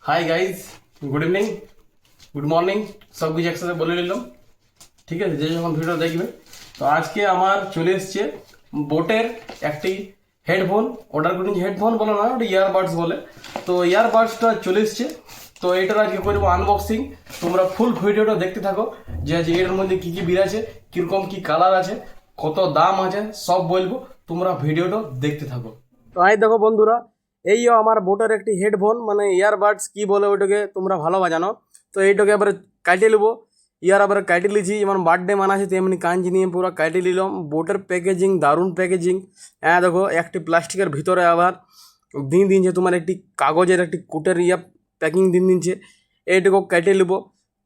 Hi guys, good evening, good morning, সব কিছু একসাথে বলে নিলাম। ঠিক আছে, যে যখন ভিডিও দেখবে। তো আজকে আমার চলে এসছে বোটের একটি হেডফোন অর্ডার করে নিয়েছি। হেডফোন বলে না, ওটা ইয়ারবাডস বলে। তো ইয়ারবাডসটা চলে এসছে। তো এটার আজকে করবো আনবক্সিং। তোমরা ফুল ভিডিওটা দেখতে থাকো, যে আজকে এটার মধ্যে কী কী বের আছে, কীরকম কী কালার আছে, কত দাম আছে, সব বলবো। তোমরা ভিডিওটা দেখতে থাকো। তো আই দেখো বন্ধুরা, এইও আমার বোটের একটি হেডফোন, মানে ইয়ারবাডস কি বলে ওইটাকে, তোমরা ভালো বাজানো। তো এইটাকে এবারে কাটিয়ে নেবো। ইয়ার আবার কাটিয়ে লিছি, যেমন বার্থডে মানাছে তেমনি কাঞ্জি নিয়ে পুরো কাটিয়ে নিলাম। বোটের প্যাকেজিং দারুণ প্যাকেজিং। হ্যাঁ দেখো, একটি প্লাস্টিকের ভিতরে আবার দিনছে তোমার একটি কাগজের একটি কোটের প্যাকিং দিনছে। এইটুকু কাটিয়ে নেবো।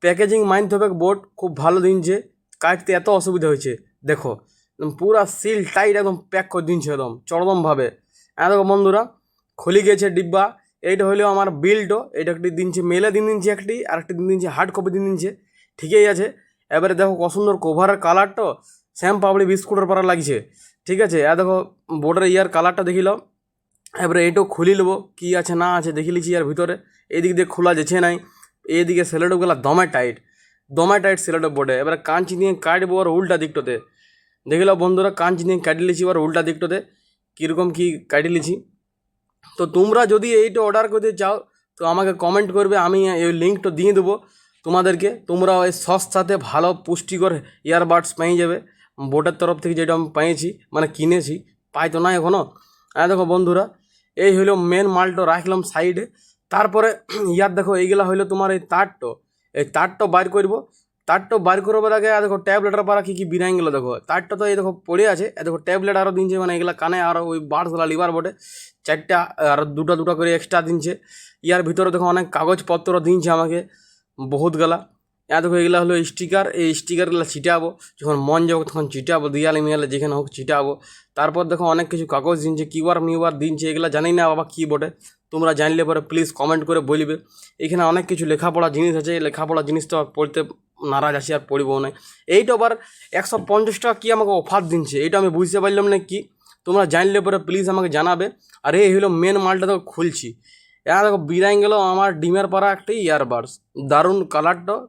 প্যাকেজিং মাইনতে হবে, বোট খুব ভালো দিনছে। কাটতে এত অসুবিধা হয়েছে দেখো, একদম পুরা সিল টাইট একদম প্যাক করে দিনছে একদম চরদমভাবে। হ্যাঁ দেখো বন্ধুরা, খুলে গেছে ডিব্বা। এইটা হলো আমার বিল্ডও। এটা একটি দিনছে মেলে দিনছে একটি, আর একটি দিনছে হার্ড কপি দিনছে। ঠিকই আছে। এবারে দেখো কত সুন্দর কভারের কালারটা শ্যাম পাপড়ি বিস্কুটের পরা লাগছে। ঠিক আছে, দেখো বোর্ডের ইয়ার কালারটা দেখিলাম। এবারে এইটাও খুলি নেবো, কী আছে না আছে দেখে লিছি। আর ভিতরে এইদিক দিয়ে খোলা যেছে নাই, এইদিকে সেলোটোগুলো দমে টাইট সেলোটো বোর্ডে। এবারে কাঁচি নিয়ে কাটবো আর উল্টা দিকটাতে। দেখিলাম বন্ধুরা, কাঁচি নিয়ে কাটি লিছি আর উল্টা দিকটাতে কীরকম কী কাটি লিছি। তো তোমরা যদি এইটা অর্ডার করতে চাও তো আমাকে কমেন্ট করবে, আমি এই লিঙ্কটা দিয়ে দেবো তোমাদেরকে। তোমরা ওই সস্তাতে ভালো পুষ্টিকর ইয়ারবাডস পেয়ে যাবে বোটের তরফ থেকে, যেটা আমি পেয়েছি, মানে কিনেছি। পাই তো না এখনও। দেখো বন্ধুরা, এই হইলো মেন মালটা রাখলাম সাইডে। তারপরে ইয়ার দেখো এইগুলা হইলো তোমার এই তারটা বাইর করবো। তারটা বাইর করবার আগে দেখো ট্যাবলেটের পারা কী কী বিনাই গেলো। দেখো তারটা তো এই দেখো পড়ে আছে। দেখো ট্যাবলেট আরও দিনছে, মানে এগুলা কানে আরও ওই বাডসগুলা লিবার বটে চারটা, আর দুটা করে এক্সট্রা দিনছে। ইয়ার ভিতরে দেখো অনেক কাগজপত্র দিনছে আমাকে বহুত গেলা। দেখো এগুলা হলো স্টিকার। এই স্টিকারগুলো ছিটাবো, যখন মন যাবো তখন ছিটাবো, দিয়ালে মিয়ালে যেখানে হোক ছিটাবো। তারপর দেখো অনেক কিছু কাগজ দিনছে, কিউআর মিউআর দিনছে। এগুলো জানি না বাবা কী বটে, তোমরা জানলে পরে প্লিজ কমেন্ট করে বলবে। এখানে অনেক কিছু লেখাপড়া জিনিস আছে। এই লেখাপড়া জিনিস তো পড়তে নারাজ আছি, আর পড়বো না। এইটা আবার 150 টাকা কি আমাকে অফার দিনছে, এইটা আমি বুঝতে পারলাম না কি। তোমরা জানলে পরে প্লিজ আমাকে জানাবে। আর এই হলো মেন মালটা, দেখো খুলছি। দেখো বিরাই গেল আমার ডিমের পাড়া একটা ইয়ারবাডস। দারুণ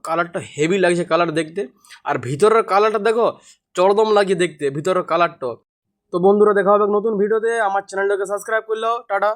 কালারটা হেভি লাগছে কালার দেখতে। আর ভিতরের কালারটা দেখো চরদম লাগে দেখতে ভিতরের কালারটা। তো বন্ধুরা, দেখা হবে নতুন ভিডিওতে। আমার চ্যানেলটাকে সাবস্ক্রাইব করলো। টাটা।